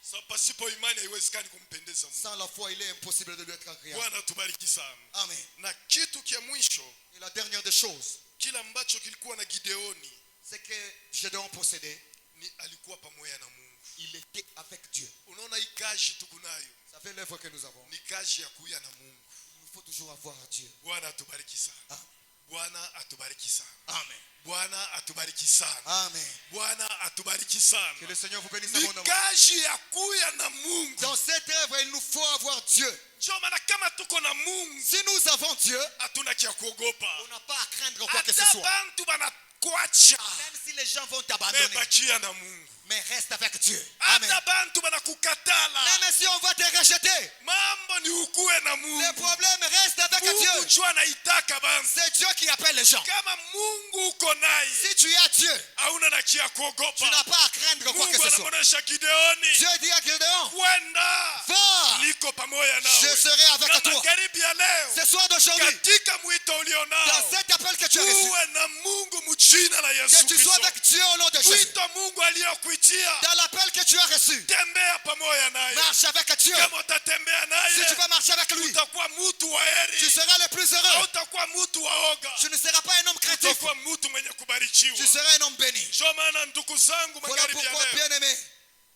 Sa pasipo imani haiwezekani kumpendeza Mungu. Sans la foi, il est impossible de lui être agréable. Bwana tubariki sana. Amen. Na kitu kia mwisho Et la dernière des choses, kila ambacho kilikuwa na Gideoni c'est que Gédéon possédait, ni alikuwa pamoja na Mungu. il était avec Dieu. Unaona hii kazi tuko nayo Vous savez l'œuvre que nous avons. ni kazi ya kuya na Mungu. Il nous faut toujours avoir Dieu. Bwana atubariki sana. Amen. Bwana atubariki sana. Amen. Bwana atubariki sana. Amen. Bwana atubariki sana. Que le Seigneur vous bénisse Ni abondamment. kazi ya kuya na Mungu. Dans cette œuvre, il nous faut avoir Dieu. Ndio maana kama tuko na Mungu Si nous avons Dieu, hatuna kia kuogopa. on n'a pas à craindre quoi que ce Hata soit. bantu banakuacha, Même si les gens vont t'abandonner, mebakia na Mungu. mais reste avec Dieu. Amen. Hata bantu banakukatala, Même si on va te rejeter, mambo ni ukuwe na les Mungu. problèmes restent avec Mungu Dieu. ndio anaitaka bantu. C'est Dieu qui appelle les gens. Kama Mungu uko naye, Si tu as Dieu, hauna na kia tu n'as kuogopa. pas à craindre quoi que Mungu ce soit. anamuonesha Gideoni, Dieu dit à Gédéon, kwenda va, niko pamoja je nawe. serai avec Na toi. magharibi ya leo, Ce soir d'aujourd'hui, katika mwito dans ulionao, cet appel que tu as reçu, uwe na Mungu mjina la Yesu que tu sois Kristo. avec Dieu au nom de Jésus. Mwito Mungu aliyokuitia, Dans l'appel que tu as reçu, tembea pamoja naye. marche avec Dieu. Kama utatembea Si tu naye, vas marcher avec lui, utakuwa mtu wa tu heri, seras le plus heureux. utakuwa mtu wa oga, Tu ne seras pas un homme craintif. utakuwa mtu mwenye kubarikiwa. Tu seras un homme béni. Ndio maana ndugu zangu, Voilà magharibi ya pourquoi, leo, bien-aimé,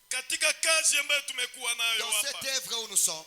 katika kazi ambayo tumekuwa nayo dans cette hapa, œuvre où nous sommes,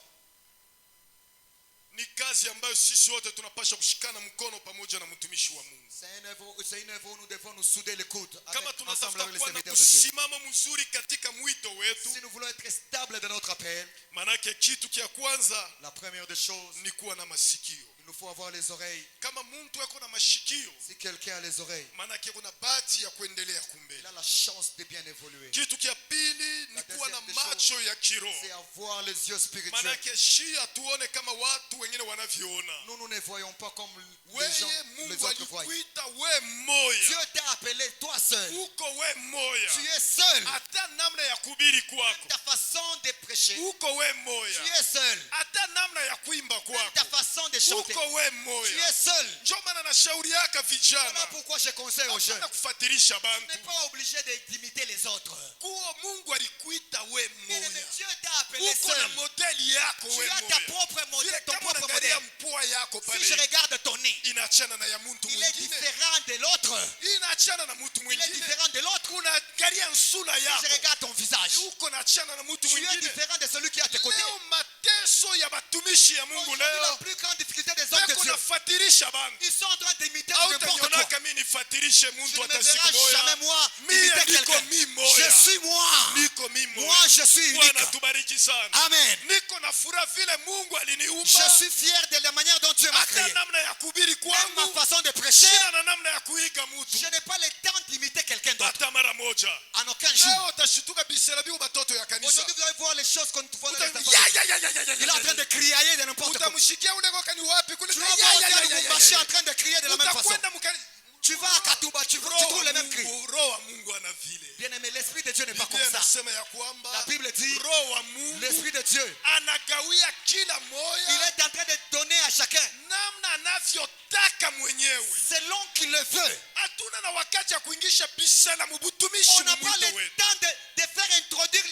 ni kazi ambayo sisi wote tunapaswa kushikana mkono pamoja na mtumishi wa Mungu. c'est une œuvre où nous devons nous souder les coudes Kama ensemble tunatafuta avec les kuwa na serviteurs de Dieu. kusimama mzuri katika mwito wetu, Si nous voulons être stables dans notre appel, manake kitu kia kwanza la première des choses, ni kuwa na masikio. il Il nous faut avoir les oreilles. Kama mtu eko na mashikio, Si quelqu'un a les oreilles, manake kuna bahati ya kuendelea il kumbele. a la chance de bien évoluer. Kitu kia pili ni kuwa na deuxième des macho ya kiroho. C'est avoir les yeux spirituels. Manake shi atuone kama watu wengine wanavyoona. Nous ne voyons pas comme les Weye gens, les Mungu autres voient. alikuita we moya. Dieu t'a appelé toi seul. Uko we moya. Tu es seul. Hata namna ya kuhubiri kwako. Ta façon de prêcher. Uko we moya. Tu es seul. Hata namna ya kuimba kwako. Ta façon de chanter. Uko we Tu moya. es seul. Ndio maana nashauri yaka Voilà vijana. pourquoi je conseille aux jeunes. Hapana kufuatilisha Tu bantu. n'es pas obligé d'imiter les autres. Kuwa Mungu alikuita we Bien-aimé, moya. Dieu t'a appelé Uko na seul. modeli yako Tu we as ta moya. propre modèle, Vile ton kama propre unaangalia modèle. mpua yako Si je pale regarde ton nez, inaachana na ya mtu il est mwingine. différent de l'autre. Inaachana na mtu Il est mwingine. différent de l'autre. Unaangalia nsura Si yako. je regarde ton visage, Uko naachana na mtu tu es mwingine. différent de celui qui est à tes côtés. Leo mateso ya batumishi ya Mungu Aujourd'hui, la leo plus grande difficulté des hommes de beko Dieu, nafuatilisha bantu. ils sont en train d'imiter n'importe quoi. Hautaniona mimi nifuatilishe Tu mtu ne me hata siku verras jamais moja. moi Mie imiter niko quelqu'un. mi Je moya. suis moi. Niko mi moya. Moi, je suis Bwana unique. tubariki sana. Amen. Niko na furaha vile Mungu Je aliniumba. suis fier de la manière dont Dieu m'a Hata créé. namna ya kuhubiri Même ma kwangu. façon de prêcher, Sina na namna ya kuiga mtu. je n'ai pas le temps d'imiter quelqu'un d'autre. Hata mara moja. En aucun jour. Leo utashituka bisera biu batoto ya kanisa. Aujourd'hui, vous allez voir les choses qu'on voit dans les enfants. Ya, ya, ya, ya, ya, ya, Il est en train de crier de n'importe quoi. utamshikia ule goka ni wapi kule. Tu Ya, vas ya, voir ya, ya, Dieu ya, Lubumbashi ya, en ya. train de crier de la même façon. Utakwenda mkani. Tu vas à Katouba, tu trouves les mêmes cris. Roho wa Mungu ana vile. Bien-aimé, l'Esprit de Dieu n'est pas comme Biblia ça. inasema ya kwamba La Bible dit, Roho wa Mungu l'Esprit de Dieu, anagawia kila il moya est en train de donner à chacun namna anavyotaka mwenyewe. selon qu'il le veut. Hatuna na wakati ya kuingisha bisana mubutumishi On n'a pas mwito le wetu. temps de faire introduire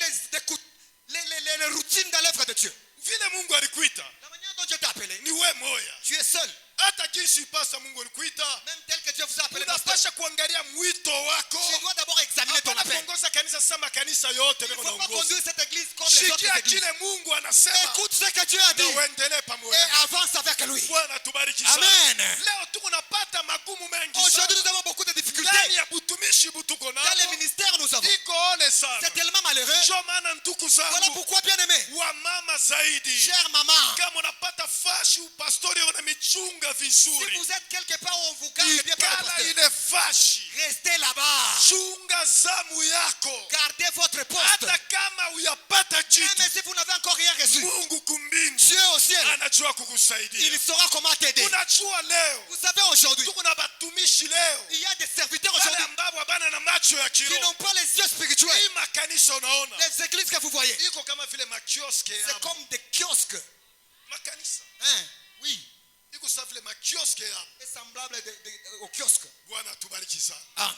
les routines dans l'œuvre de Dieu. Vile Mungu alikuita La manière dont Dieu t'a appelé, ni we moya. tu es seul. Hata jinsi pasa Mungu alikuita, Même tel que Dieu vous a appelé pasteur, unapasha kuangalia mwito wako. tu dois d'abord examiner ton Hapana appel. kuongoza kanisa sama kanisa yote Il ne leo faut pas naongoza. conduire cette église comme les autres Shikia églises. kile Mungu anasema Écoute ce que Dieu a dit na uendelee et pamoja. avance avec lui. Bwana tubariki sana. Amen. Leo tuko napata magumu mengi Aujourd'hui, sana. nous avons beaucoup de Ndani difficultés. ya butumishi butuko Dans les nabo. ministères, nous avons. Iko ole sana. C'est tellement malheureux. Ndio maana ndugu Voilà zangu pourquoi, bien-aimé, wa mama zaidi, chère maman, kama unapata fashi upastori unamichunga si vizuri, vous êtes quelque part où on vous garde bien par le ikala pasteur, ile fashi, restez là-bas. chunga zamu yako. Gardez votre poste. Hata kama uyapata Même kitu, si vous n'avez encore rien reçu, Mungu kumbingu Dieu au ciel, anajua kukusaidia. il saura comment t'aider. Unajua leo Vous savez, aujourd'hui, tuko na batumishi leo il y a des serviteurs wale aujourd'hui ambao habana na macho ya qui kiroho. n'ont pas les yeux spirituels. Hii makanisa unaona Les églises que vous voyez, iko kama vile makioske c'est hapo. comme des kiosques. Makanisa Hein? Oui. iko sawa vile makioske hapo. C'est semblable aux kiosques. Bwana tubariki sana. Ah.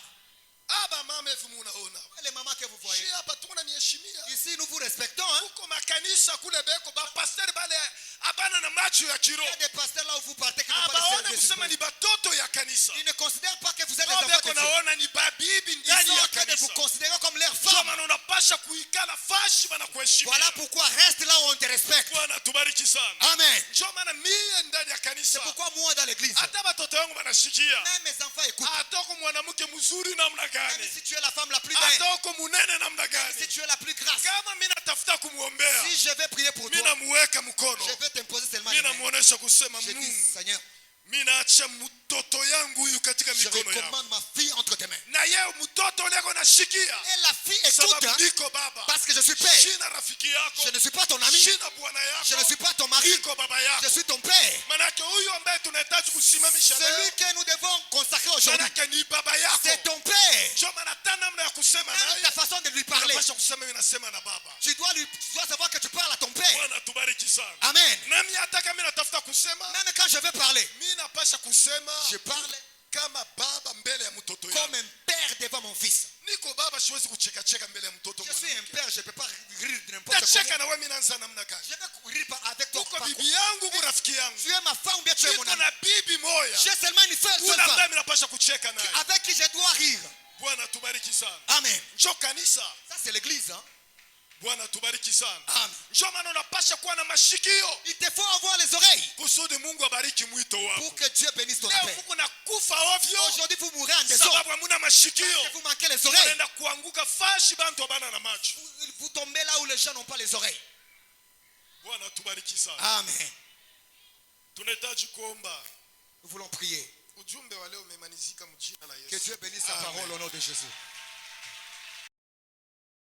Aba mama hivi munaona. Les mamans que vous voyez, Shi hapa tuko na niheshimia. ici nous vous respectons. Hein? Huko makanisa kule beko ba pastor bale abana na macho ya Il y kiroho. a des pasteurs là où vous partez qui n'ont pas Abaone les yeux kusema ni spirituels. batoto ya kanisa. Ils ne considèrent pas que vous êtes les Au enfants beko de Dieu. naona ni babibi Ils ndani sont ya en train de vous kanisa. considérer comme leurs Ndio femmes. maana unapasha kuikala fashi bana kuheshimia. Voilà pourquoi reste là où on te respecte. Bwana tubariki sana. Amen. Ndio maana mie ndani ya kanisa. C'est pourquoi moi dans l'église, Hata watoto wangu wanashikia. même mes enfants écoutent. Hata uko mwanamke mzuri namna Même gani? si tu es la femme la plus belle, Hata uko munene namna si gani? tu es la plus grasse, Kama mimi natafuta kumuombea, si je vais prier pour mimi toi, namuweka mkono. je vais t'imposer seulement Mimi les mains. namuonesha kusema Je dis, Mungu, Seigneur, mimi naacha mtoto yangu huyu katika je mikono yako. recommande ma fille entre tes mains. Na yeye mtoto leo nashikia. Et la fille écoute, Sababu hein, niko baba. parce que je suis père. Shina rafiki yako. Je ne suis pas ton ami, Shina bwana yako. je ne suis pas ton mari, Niko baba yako. je suis ton père. Manake huyu ambaye tunahitaji kusimamisha leo. Celui que nous devons consacrer aujourd'hui, Manake ni baba yako. c'est ton père. Ndio maana hata namna ya kusema Même naye. ta façon de lui parler, Unapaswa kusema mimi nasema na baba. tu dois savoir que tu parles à ton père. Bwana tubariki sana. Amen. Nami hata kama mimi natafuta kusema, Même quand je vais parler, mimi napasha kusema je parle kama baba mbele ya mtoto comme yangu. un père devant mon fils. Niko baba, siwezi kucheka cheka mbele ya mtoto Je suis un mwanamke. père, je ne peux pas rire de n'importe quoi. Tacheka na wewe mimi naanza namna gani? Je vais rire avec toi. Uko par bibi quoi. yangu, uko rafiki yangu. Tu es ma femme ou bien tu es mon Niko ami. na bibi moya. J'ai seulement une seule Una ambaye femme mimi napasha kucheka naye. avec qui je dois rire. Bwana tubariki sana. Amen. Njoo kanisa. Ça c'est l'église. Hein? Bwana tubariki sana. Amen. Njoo maana unapasha kuwa na mashikio Il te faut avoir les oreilles kusudi Mungu abariki mwito wako. pour que Dieu bénisse ton Leo appel. huko na kufa ovyo Aujourd'hui vous mourrez en désordre. sababu hamuna mashikio. Parce que vous manquez les oreilles. Unaenda kuanguka fashi bantu abana na macho. Vous tombez là où les gens n'ont pas les oreilles. Bwana tubariki sana. Amen. tunahitaji kuomba. Nous voulons prier. Ujumbe wa leo umemalizika mjina la Que Yesu. Dieu bénisse sa Amen. parole au nom de Jésus.